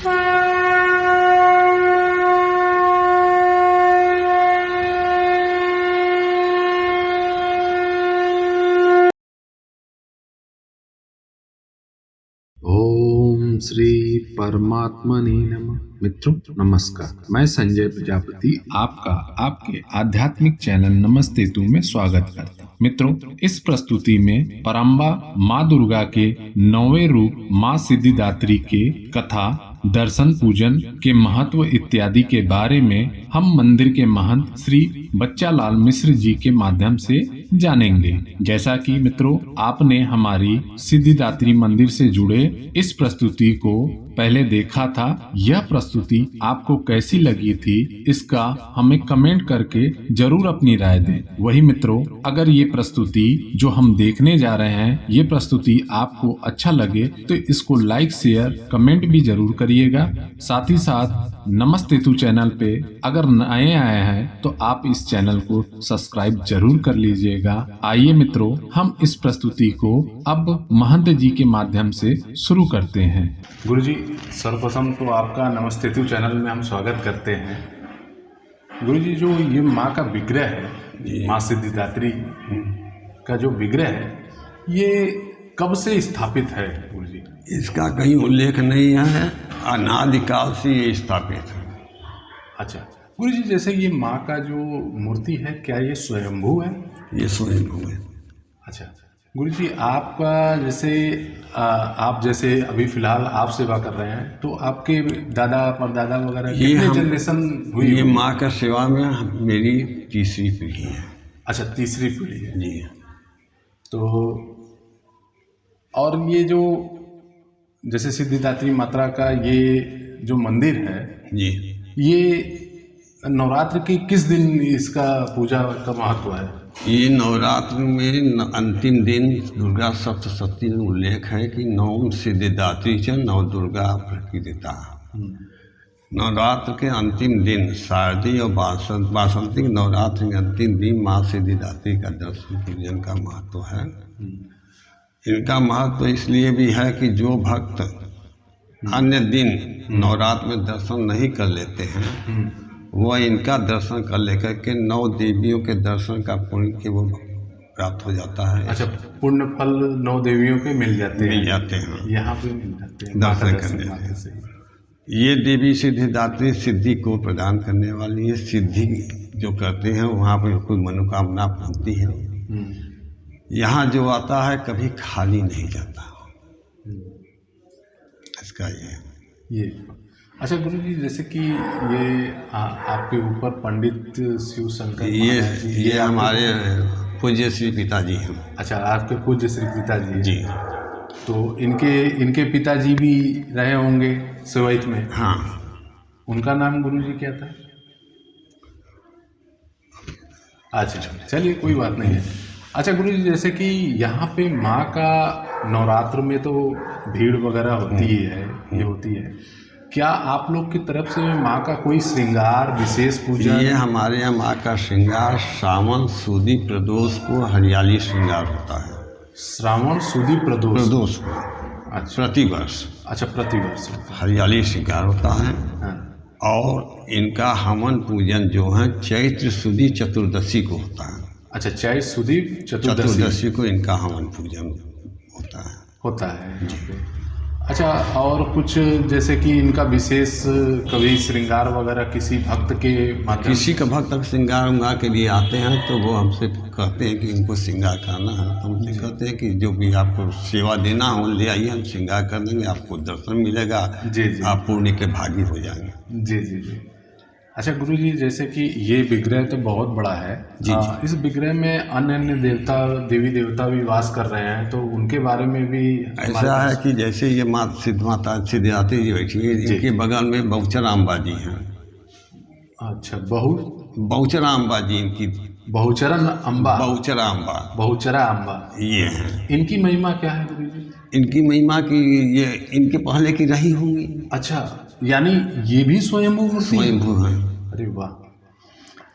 ओम श्री परमात्मने नमः। मित्रों नमस्कार, मैं संजय प्रजापति आपका आपके आध्यात्मिक चैनल नमस्ते तू में स्वागत करता हूँ। मित्रों, इस प्रस्तुति में परम्बा माँ दुर्गा के 9वें रूप माँ सिद्धिदात्री के कथा, दर्शन, पूजन के महत्व इत्यादि के बारे में हम मंदिर के महंत श्री बच्चालाल मिश्र जी के माध्यम से जानेंगे। जैसा कि मित्रों आपने हमारी सिद्धिदात्री मंदिर से जुड़े इस प्रस्तुति को पहले देखा था, यह प्रस्तुति आपको कैसी लगी थी इसका हमें कमेंट करके जरूर अपनी राय दें। वही मित्रों, अगर ये प्रस्तुति जो हम देखने जा रहे हैं ये प्रस्तुति आपको अच्छा लगे तो इसको लाइक, शेयर, कमेंट भी जरूर करिएगा। साथ ही साथ नमस्ते तू चैनल पे अगर नए आए हैं तो आप इस चैनल को सब्सक्राइब जरूर कर लीजिएगा। आइए मित्रों, हम इस प्रस्तुति को अब महंत जी के माध्यम से शुरू करते हैं। गुरुजी, सर्वप्रथम तो आपका नमस्ते तू चैनल में हम स्वागत करते हैं। गुरुजी, जो ये माँ का विग्रह है, माँ सिद्धिदात्री का जो विग्रह है, ये कब से स्थापित है गुरुजी? इसका कहीं उल्लेख नहीं है, अनादिकाल से ये स्थापित है। अच्छा गुरुजी, जैसे ये माँ का जो मूर्ति है, क्या ये स्वयंभू है? ये स्वयंभू है। अच्छा गुरुजी, आपका जैसे आप जैसे अभी फिलहाल आप सेवा कर रहे हैं, तो आपके दादा परदादा वगैरह कितने जनरेशन हुई? ये माँ का सेवा में मेरी तीसरी पीढ़ी है। अच्छा, तीसरी पीढ़ी है जी। तो और ये जो जैसे सिद्धिदात्री माता का ये जो मंदिर है जी, ये नवरात्र के किस दिन इसका पूजा का महत्व है? ये नवरात्र में अंतिम दिन दुर्गा सप्तशती में उल्लेख है कि नवम सिद्धिदात्री च नव दुर्गा प्रकृतिता। नवरात्र के अंतिम दिन, शारदीय और वासंतिक नवरात्र के अंतिम दिन माँ सिद्धिदात्री का दर्शन पूजन का महत्व है। इनका महत्व इसलिए भी है कि जो भक्त अन्य दिन नवरात्र में दर्शन नहीं कर लेते हैं, वह इनका दर्शन कर लेकर के 9 देवियों के दर्शन का पुण्य के वो प्राप्त हो जाता है। अच्छा, पुण्य फल 9 देवियों के मिल जाते हैं। यहाँ पे मिल जाते हैं दर्शन करने से। ये देवी सिद्धिदात्री सिद्धि को प्रदान करने वाली है। सिद्धि जो करते हैं वहाँ पर कोई मनोकामना पूर्ति है। यहाँ जो आता है कभी खाली नहीं जाता, इसका ये। अच्छा गुरुजी, जैसे कि ये आपके ऊपर पंडित शिव शंकर ये हमारे पूज्य श्री पिताजी हैं। अच्छा, आपके पूज्य श्री पिताजी जी। तो इनके पिताजी भी रहे होंगे सेवायत में? हाँ। उनका नाम गुरुजी क्या था? अच्छा चलिए, कोई बात नहीं है। अच्छा गुरुजी, जैसे कि यहाँ पे माँ का नवरात्र में तो भीड़ वगैरह होती ही है, ये होती है। क्या आप लोग की तरफ से माँ का कोई श्रृंगार, विशेष पूजा? ये हमारे यहाँ माँ का श्रृंगार सावन सुदी प्रदोष को हरियाली श्रृंगार होता है। श्रावण सुदी प्रदोष को? अच्छा, प्रतिवर्ष। अच्छा, प्रतिवर्ष हरियाली श्रृंगार होता है। हाँ। और इनका हवन पूजन जो है चैत्र सुदी चतुर्दशी को होता है। अच्छा, चैत्र सुदी चतुर्दशी को इनका हवन पूजन होता है जी। अच्छा, और कुछ जैसे कि इनका विशेष कभी श्रृंगार वगैरह किसी भक्त के माध्यम? किसी का भक्त श्रृंगार उंगार के लिए आते हैं तो वो हमसे कहते हैं कि इनको श्रृंगार करना है, तो हमसे कहते हैं कि जो भी आपको सेवा देना हो ले आइए, हम श्रृंगार कर देंगे, आपको दर्शन मिलेगा। जी जी। आप पुण्य के भागी हो जाएंगे। जी जी जी। अच्छा गुरुजी, जैसे कि ये विग्रह तो बहुत बड़ा है जी। इस विग्रह में अन्य देवता, देवी देवता भी वास कर रहे हैं, तो उनके बारे में भी ऐसा है कि जैसे ये माता सिद्धिदात्री जी बैठी है, इनके बगल में बहुचराम्बा जी हैं। अच्छा, बहुचराम्बा जी इनकी। बहुचरण अम्बा? बहुचरा अम्बा ये हैं। इनकी महिमा क्या है गुरुजी? इनकी महिमा की ये इनके पहले की रही होंगी। अच्छा, यानी ये भी स्वयंभू मूर्ति? स्वयंभू हैं। अरे वाह।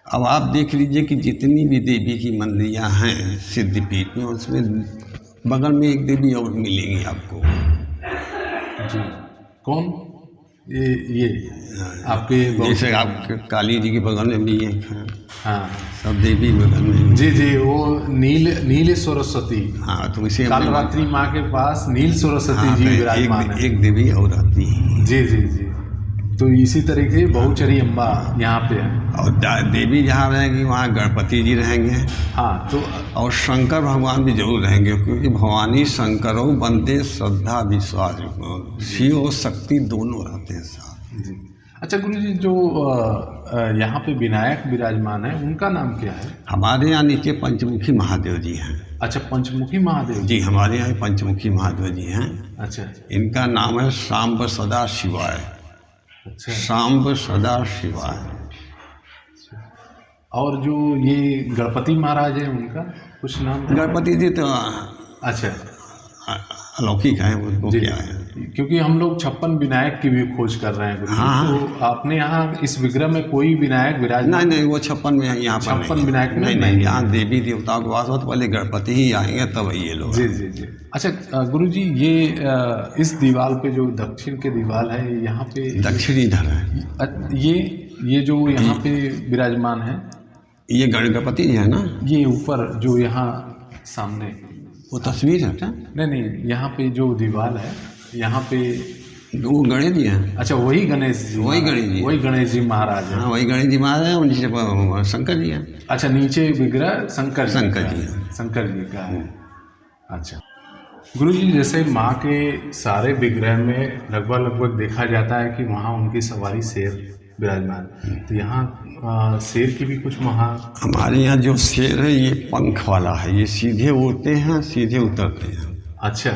अब आप देख लीजिए कि जितनी भी देवी की मंदिरियाँ हैं सिद्धिपीठ में, उसमें बगल में एक देवी और मिलेंगी आपको। जी, कौन? ये आपके जैसे आपके काली जी के बगल में भी एक है, हाँ सब देवी बगल में। जी जी, वो नील सरस्वती, हाँ तो इसे कालरात्रि माँ के पास नील सरस्वती जी विराजमान है। एक देवी और आती है। जी जी जी, तो इसी तरीके बहुचरी अम्बा यहाँ पे है। और देवी जहाँ रहेंगी वहाँ गणपति जी रहेंगे। हाँ तो और शंकर भगवान भी जरूर रहेंगे, क्योंकि भवानी शंकरो बंदे श्रद्धा विश्वास, शिव और शक्ति दोनों रहते हैं साथ। जी। अच्छा गुरु जी, जो यहाँ पे विनायक विराजमान है उनका नाम क्या है? हमारे यहाँ नीचे पंचमुखी महादेव जी हैं। अच्छा, पंचमुखी महादेव जी, हमारे यहाँ पंचमुखी महादेव जी हैं। अच्छा इनका नाम है सांब सदा शिवाय। अच्छा, सांब सदा शिवाय। और जो ये गणपति महाराज है उनका कुछ नाम है? गणपति जी तो अच्छा अलौकिक है, उनको जी, क्या है। क्योंकि हम लोग 56 विनायक की भी खोज कर रहे हैं गुरु जी। हाँ। तो आपने यहाँ इस विग्रह में कोई विनायक विराजमान? नहीं, वो 56 में यहाँ पर 56 विनायक में नहीं, यहाँ देवी देवताओं के वास हो तो पहले गणपति ही आएंगे, तब ये लोग। जी जी जी। अच्छा गुरु जी, ये इस दीवार पे जो दक्षिण के दीवार है, यहाँ पे दक्षिणी इधर है। ये जो यहाँ पे विराजमान है, ये गणपति जी है ना, ये ऊपर जो यहाँ सामने वो तस्वीर है क्या? नहीं, यहाँ पे जो दीवार है यहाँ पे, वो गणेश जी हैं। अच्छा वही गणेश जी, वही गणेश जी, वही गणेश जी महाराज है। हाँ, वही गणेश जी महाराज है, और नीचे शंकर जी हैं। अच्छा, नीचे विग्रह शंकर जी का हैं। है, शंकर जी का है। अच्छा गुरु जी, जैसे माँ के सारे विग्रह में लगभग देखा जाता है कि वहाँ उनकी सवारी शेर विराजमान, तो यहाँ शेर की भी कुछ हमारे यहाँ जो शेर है ये पंख वाला है, ये सीधे उड़ते हैं सीधे उतरते हैं। अच्छा,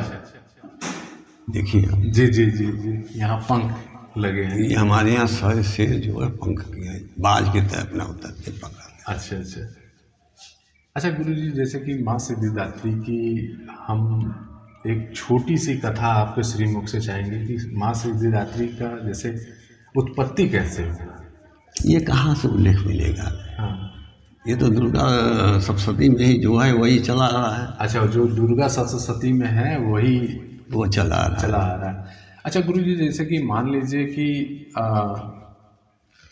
देखिए जी जी जी जी, यहाँ पंख लगे हैं। ये हमारे यहाँ सारे शेर जो है पंख के हैं, बाज के तरह अपना उतरते पकड़। अच्छा अच्छा अच्छा गुरु जी, जैसे कि माँ सिद्धिदात्री की हम एक छोटी सी कथा आपके श्रीमुख से चाहेंगे कि माँ सिद्धिदात्री का जैसे उत्पत्ति कैसे हुआ? ये कहाँ से उल्लेख मिलेगा? हाँ, ये तो दुर्गा सप्तशती में ही जो है वही चला रहा है। अच्छा, जो दुर्गा सप्तशती में है वही वो चला आ रहा है। अच्छा गुरु जी, जैसे कि मान लीजिए कि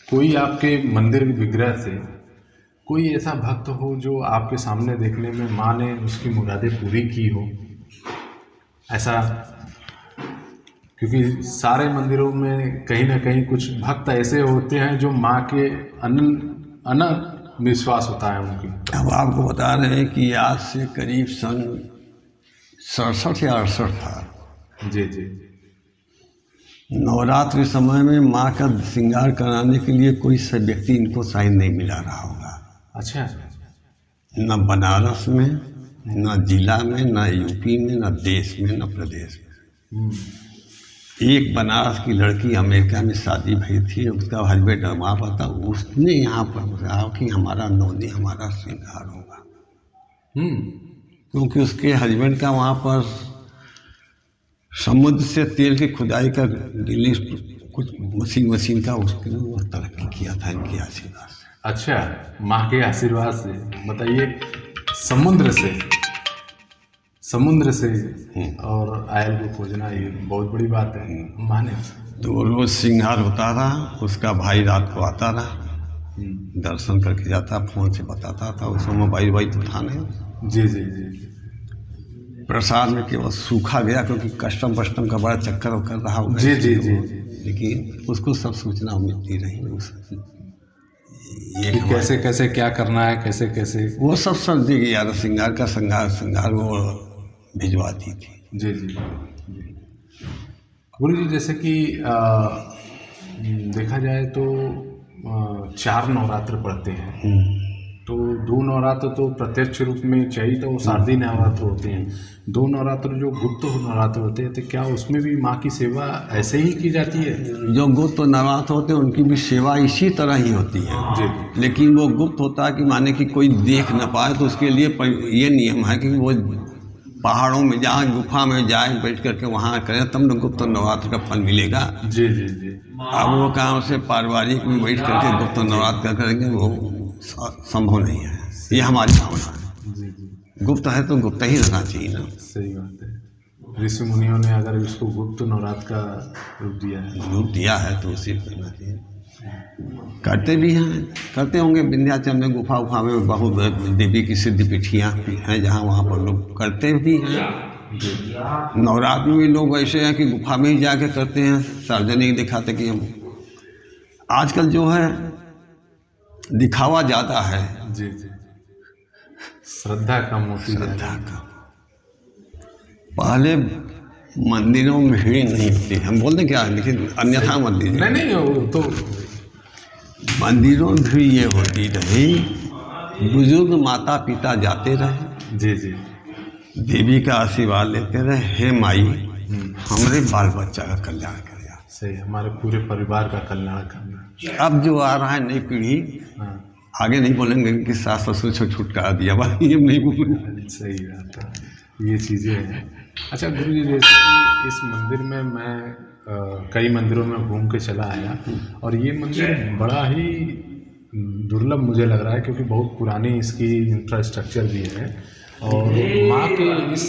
कोई आपके मंदिर विग्रह से कोई ऐसा भक्त हो जो आपके सामने देखने में माँ ने उसकी मुरादें पूरी की हो, ऐसा? क्योंकि सारे मंदिरों में कहीं ना कहीं कुछ भक्त ऐसे होते हैं जो माँ के अनंत विश्वास होता है उनकी। अब आपको बता रहे हैं कि आज से करीब सन 67 या 68 था। जी जी। नवरात्र के समय में माँ का श्रृंगार कराने के लिए कोई सा व्यक्ति इनको साइन नहीं मिला रहा होगा। अच्छा, न बनारस में, न जिला में, न यूपी में, न देश में, न प्रदेश में। एक बनारस की लड़की अमेरिका में शादी भई थी, उसका हस्बैंड वहाँ पर था, उसने यहाँ पर कहा कि हमारा 9 दिन हमारा श्रृंगार होगा। क्योंकि उसके हस्बैंड का वहाँ पर समुद्र से तेल की खुदाई का रिलीज कुछ मशीन का उसके वो तरक्की किया था इनके आशीर्वाद से। अच्छा, माँ के आशीर्वाद से। बताइए, समुद्र से और आयल को खोजना, ये बहुत बड़ी बात है माने। तो रोज श्रृंगार होता रहा, उसका भाई रात को आता रहा, दर्शन करके जाता, फोन से बताता था, उसमें मोबाइल तो था नहीं। जी जी जी। प्रसाद में केवल सूखा गया, क्योंकि कस्टम का बड़ा चक्कर कर रहा होगा। जी जी जी। लेकिन उसको सब सूचना मिलती रही, ये कैसे कैसे क्या करना है, कैसे कैसे वो सब दी गई। श्रृंगार का श्रृंगार वो भिजवाती थी। जी जी। गुरु जी, जैसे कि देखा जाए तो 4 नवरात्र पड़ते हैं, तो 2 नवरात्र तो प्रत्यक्ष रूप में चाहिए, तो वो शारदीय नवरात्र होते हैं। 2 नवरात्र जो गुप्त नवरात्र होते हैं, तो क्या उसमें भी माँ की सेवा ऐसे ही की जाती है? जो गुप्त नवरात्र होते हैं उनकी भी सेवा इसी तरह ही होती है जी। लेकिन वो गुप्त होता है कि माने कि कोई देख न पाए, तो उसके लिए ये नियम है कि वो पहाड़ों में जाए, गुफा में जाए, बैठ करके वहाँ करें, तब न गुप्त नवरात्र का फल मिलेगा। जी जी जी। अब वो काम से पारिवारिक में बैठ करके गुप्त नवरात्र करेंगे, वो संभव नहीं है। ये हमारी भावना है। जी जी। गुप्त है तो गुप्त ही रहना चाहिए ना। सही बात है। ऋषि मुनियों ने अगर इसको गुप्त नवरात्र का रूप दिया है। रूप दिया है तो उसी को करना चाहिए। करते भी हैं, करते होंगे। विंध्याचल में गुफा उफा में बहुत देवी की सिद्ध पीठियाँ हैं जहाँ वहाँ पर लोग करते भी हैं। नवरात्र में भी लोग ऐसे हैं कि गुफा में ही जाके करते हैं, सार्वजनिक दिखाते कि हम। आजकल जो है दिखावा ज़्यादा है, जी जी, श्रद्धा कम होती है। श्रद्धा का। पहले मंदिरों में भीड़ नहीं होती, हम बोलते क्या है, लेकिन अन्यथा मंदिर नहीं नहीं, वो तो मंदिरों में भीड़ ये होती रही, बुजुर्ग माता पिता जाते रहे, जी जी, देवी का आशीर्वाद लेते रहे, हे माई हमारे बाल बच्चा का कल्याण कर जा। सही, हमारे पूरे परिवार का कल्याण करना। अब जो आ रहा है नई पीढ़ी, हाँ, आगे नहीं बोलेंगे कि सास ससुर से छुटकारा दिया, भाई ये नहीं बोलेंगे। सही बात है, ये चीज़ें हैं। अच्छा गुरु जी, जैसे कि इस मंदिर में मैं कई मंदिरों में घूम के चला आया, और ये मंदिर बड़ा ही दुर्लभ मुझे लग रहा है, क्योंकि बहुत पुरानी इसकी इंफ्रास्ट्रक्चर भी है। और माँ के इस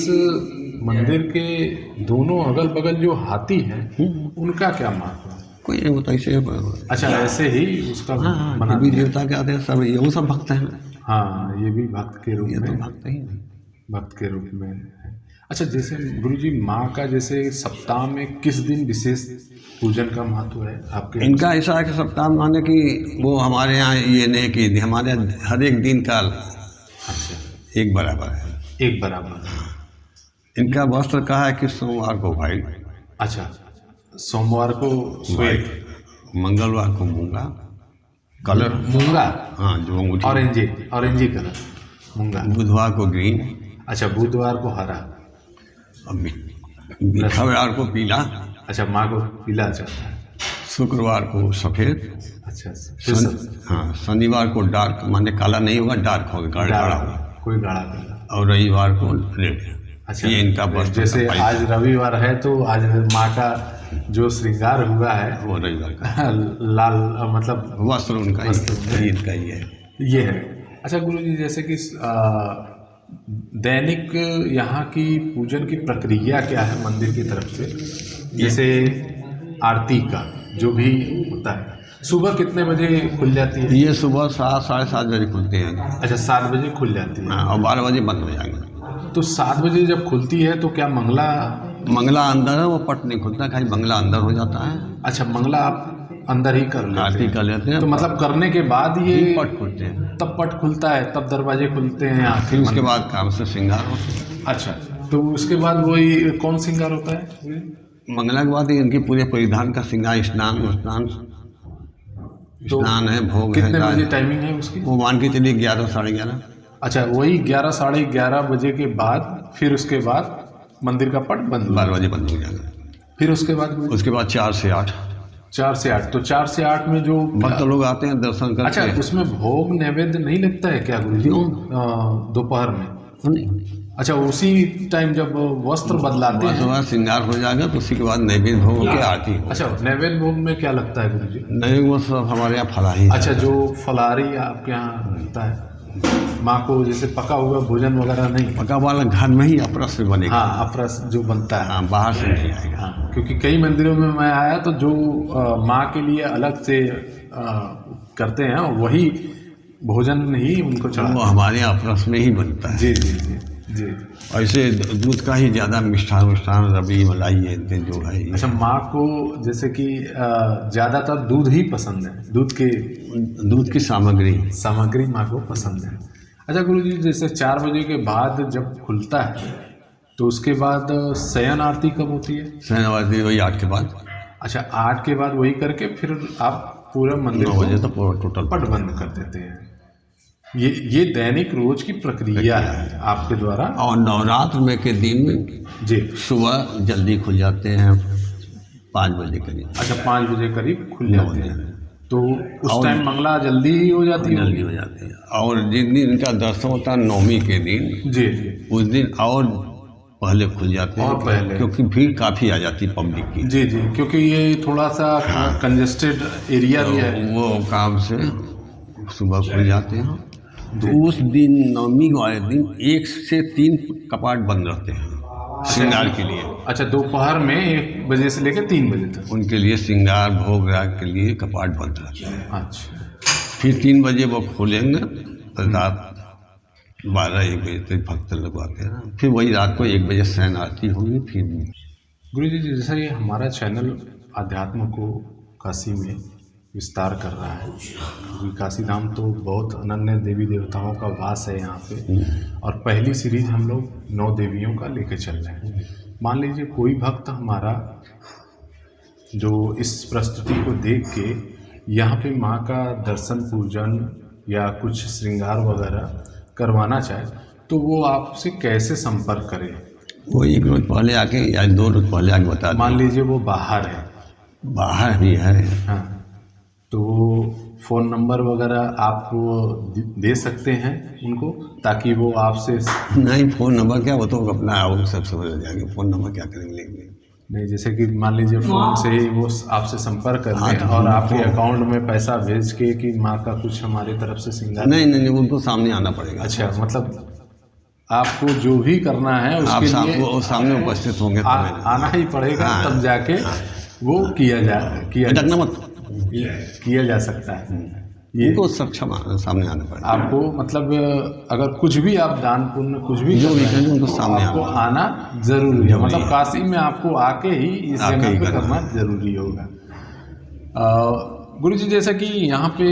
मंदिर के दोनों अगल बगल जो हाथी हैं, उनका क्या महत्व है? कोई नहीं होता ऐसे। अच्छा, ऐसे ही उसका बना देवी देवता के आते हैं सब, ये वो सब भक्त हैं। हाँ, ये भी भक्त के रूप ये तो में, भक्त ही हैं। भक्त के रूप में है। अच्छा, जैसे गुरुजी माँ का जैसे सप्ताह में किस दिन विशेष पूजन का महत्व है आपके? इनका ऐसा है कि सप्ताह माने कि वो हमारे यहाँ ये नहीं कि हमारे हर एक दिन का अच्छा, एक बराबर है। एक बराबर। इनका वस्त्र कहा है कि सोमवार को व्हाइट, अच्छा, सोमवार को श्वेत, मंगलवार को मूंगा कलर, मूंगा, हाँ जो अंगूठी, ऑरेंजी कलर मूंगा। बुधवार को ग्रीन, अच्छा, बुधवार को हरा, और बिखवार को पीला, अच्छा, माँ को पीला चाहता है। शुक्रवार को सफ़ेद, अच्छा, हाँ शनिवार को डार्क, माने काला नहीं होगा, डार्क होगा, गाढ़ा होगा, कोई गाढ़ा कलर, और रविवार को रेड। अच्छा, ये इनका वस्त्र जैसे का आज रविवार है तो आज माँ का जो श्रृंगार हुआ है वो रविवार का लाल, मतलब वस्त्र उनका ही, इनका ही है। ये है। अच्छा गुरु जी, जैसे कि दैनिक यहाँ की पूजन की प्रक्रिया क्या है मंदिर की तरफ से? जैसे आरती का जो भी होता है, सुबह कितने बजे खुल जाती है? ये सुबह 7 साढ़े 7 बजे खुलते हैं। अच्छा, 7 बजे खुल जाती है, हाँ, और 12 बजे बंद हो जाएंगे। तो 7 बजे जब खुलती है तो क्या मंगला अंदर है, वो पट नहीं खुलता, खाली मंगला अंदर हो जाता है। अच्छा, मंगला आप अंदर ही कर लेते आरती हैं? कर लेते हैं, तो मतलब करने के बाद ये पट खुलते हैं, तब पट खुलता है, तब दरवाजे खुलते हैं यहाँ? फिर उसके बाद काम से श्रृंगार होते हैं। अच्छा, तो उसके बाद वही कौन श्रृंगार होता है? मंगला के बाद इनके पूरे परिधान का श्रृंगार, स्नान है, भोग है। कितने बजे टाइमिंग है उसकी? वो मान के चलिए 11 साढ़े 11। अच्छा, वही 11 साढ़े 11 बजे के बाद फिर उसके बाद मंदिर का पट बंद? 12 बजे बंद हो जाएगा। फिर उसके बाद 4 से 8। 4 से 8, तो 4 से 8 में जो भक्त लोग आते हैं दर्शन करते हैं। अच्छा, उसमें भोग नैवेद्य नहीं लगता है क्या गुरु जी दोपहर में? नहीं, अच्छा, उसी टाइम जब वस्त्र बदलाते हैं? बाद श्रृंगार हो जाएगा तो उसी के बाद नैवेद्य भोग के आरती हो। अच्छा, नैवेद्य भोग में क्या लगता है गुरु जी? नहीं, वो सब हमारे यहाँ फलाही। अच्छा, जो फलारी आपके यहाँ लगता है माँ को, जैसे पका हुआ भोजन वगैरह नहीं? पका वाला घर में ही अपरस में बनेगा। हाँ, अपरस जो बनता है। हाँ, बाहर से नहीं आएगा। हाँ, क्योंकि कई मंदिरों में मैं आया तो जो माँ के लिए अलग से करते हैं वही भोजन ही उनको वो चढ़ा। हमारे यहाँ अपरस में ही बनता है। जी जी जी जी। ऐसे दूध का ही ज़्यादा मिष्ठान रबड़ी मलाई है जो है। अच्छा, माँ को जैसे कि ज़्यादातर दूध ही पसंद है, दूध की सामग्री माँ को पसंद है। अच्छा गुरु जी, जैसे 4 बजे के बाद जब खुलता है तो उसके बाद शयन आरती कब होती है? शयन आरती वही 8 के बाद। अच्छा, 8 के बाद वही करके फिर आप पूरा मंदिर 9 बजे तो पूरा टोटल पट बंद कर देते हैं। ये दैनिक रोज की प्रक्रिया है आपके द्वारा? और नवरात्र में के दिन जी, सुबह जल्दी खुल जाते हैं 5 बजे करीब। अच्छा, 5 बजे करीब खुल जाते हैं, तो उस टाइम मंगला जल्दी ही हो जाती है? जल्दी हो जाती है। और जिस दिन इनका दर्शन होता है नवमी के दिन, जी जी, उस दिन और पहले खुल जाते हैं, और पहले, क्योंकि भीड़ काफ़ी आ जाती है पब्लिक की। जी जी, क्योंकि ये थोड़ा सा कंजेस्टेड एरिया भी है। वो काम से सुबह खुल जाते हैं। तो उस दिन नवमी वाले दिन 1 से 3 कपाट बंद रहते हैं। श्रृंगार के लिए। अच्छा, दोपहर में 1 बजे से लेकर 3 बजे तक। उनके लिए श्रृंगार भोग राग के लिए कपाट बंद रहता है। अच्छा, फिर 3 बजे वो खोलेंगे तो रात 12-1 बजे तक भक्त लोग आते हैं। फिर वही रात को 1 बजे शयन आरती होगी। फिर गुरुजी जैसा ये हमारा चैनल अध्यात्म को काशी में विस्तार कर रहा है, क्योंकि काशी धाम तो बहुत अनन्य देवी देवताओं का वास है यहाँ पे, और पहली सीरीज हम लोग 9 देवियों का लेके चल रहे हैं। मान लीजिए कोई भक्त हमारा जो इस प्रस्तुति को देख के यहाँ पे माँ का दर्शन पूजन या कुछ श्रृंगार वगैरह करवाना चाहे तो वो आपसे कैसे संपर्क करे? वो 1 रोज पहले आके या 2 रोज पहले आके बता दें। मान लीजिए वो बाहर है, बाहर भी है। हाँ, तो फ़ोन नंबर वगैरह आप दे सकते हैं उनको, ताकि वो आपसे नहीं, फ़ोन नंबर क्या, वो तो अपना और सब समझ जाएंगे। फ़ोन नंबर क्या करेंगे लेंगे? नहीं, जैसे कि मान लीजिए फ़ोन से ही वो आपसे संपर्क कर लें तो और आपके अकाउंट में पैसा भेज के कि माँ का कुछ हमारी तरफ से श्रृंगार। नहीं, उनको सामने आना पड़ेगा। अच्छा, मतलब आपको जो भी करना है आप उसके लिए वो सामने उपस्थित होंगे आना ही पड़ेगा। हाँ, तब जाके वो किया जा सकता है। ये उनको सक्षम सामने आना पड़ेगा। आपको मतलब अगर कुछ भी आप दान पुण्य कुछ भी जो कर रहे हैं, उनको तो सामने आपको आना जरूरी है। मतलब काशी में आपको आके ही इस जगह पे करना जरूरी होगा। गुरुजी जैसा कि यहाँ पे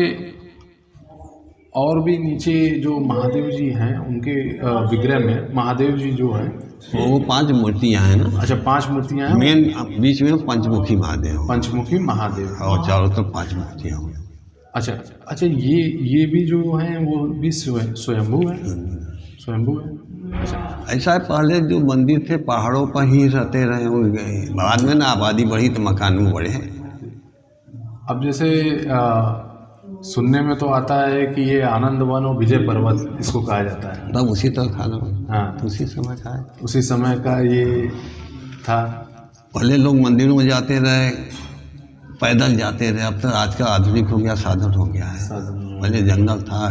और भी नीचे जो महादेव जी हैं उनके विग्रह में महादेव जी जो हैं वो 5 मूर्तियाँ हैं ना। अच्छा, 5 मूर्तियाँ हैं। मेन बीच में पंचमुखी महादेव, पंचमुखी महादेव, और चारों तरफ 5 मूर्तियाँ हुई। अच्छा, ये भी जो हैं वो भी स्वयंभू है। स्वयंभू है। अच्छा, ऐसा है, पहले जो मंदिर थे पहाड़ों पर ही रहते रहे होंगे, बाद में ना आबादी बढ़ी तो मकान में बढ़े। अब जैसे सुनने में तो आता है कि ये आनंद वन और विजय पर्वत इसको कहा जाता है। तब उसी तरह था ना। हाँ, उसी समय था, उसी समय का ये था। पहले लोग मंदिरों में जाते रहे, पैदल जाते रहे। अब तो आज का आधुनिक हो गया, साधन हो गया है। पहले जंगल था।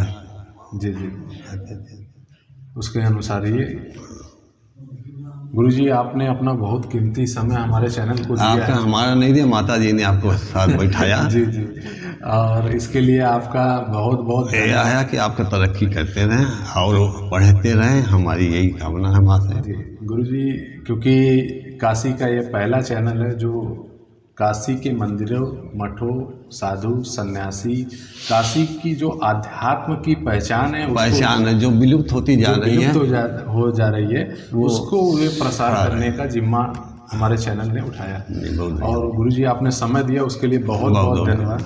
जी, उसके अनुसार ये गुरुजी आपने अपना बहुत कीमती समय हमारे चैनल को दिया आपका है। हमारा नहीं दिया, माता जी ने आपको साथ बैठाया। जी, और इसके लिए आपका बहुत बहुत ये आया कि आपका तरक्की करते रहें और बढ़ते रहें, हमारी यही कामना है माँ से। गुरुजी, क्योंकि काशी का ये पहला चैनल है जो काशी के मंदिरों, मठों, साधु, सन्यासी, काशी की जो आध्यात्म की पहचान है जो विलुप्त होती जा रही है, हो जा रही है, उसको वे प्रसार करने का जिम्मा हमारे चैनल ने उठाया। और गुरुजी आपने समय दिया उसके लिए बहुत बहुत धन्यवाद।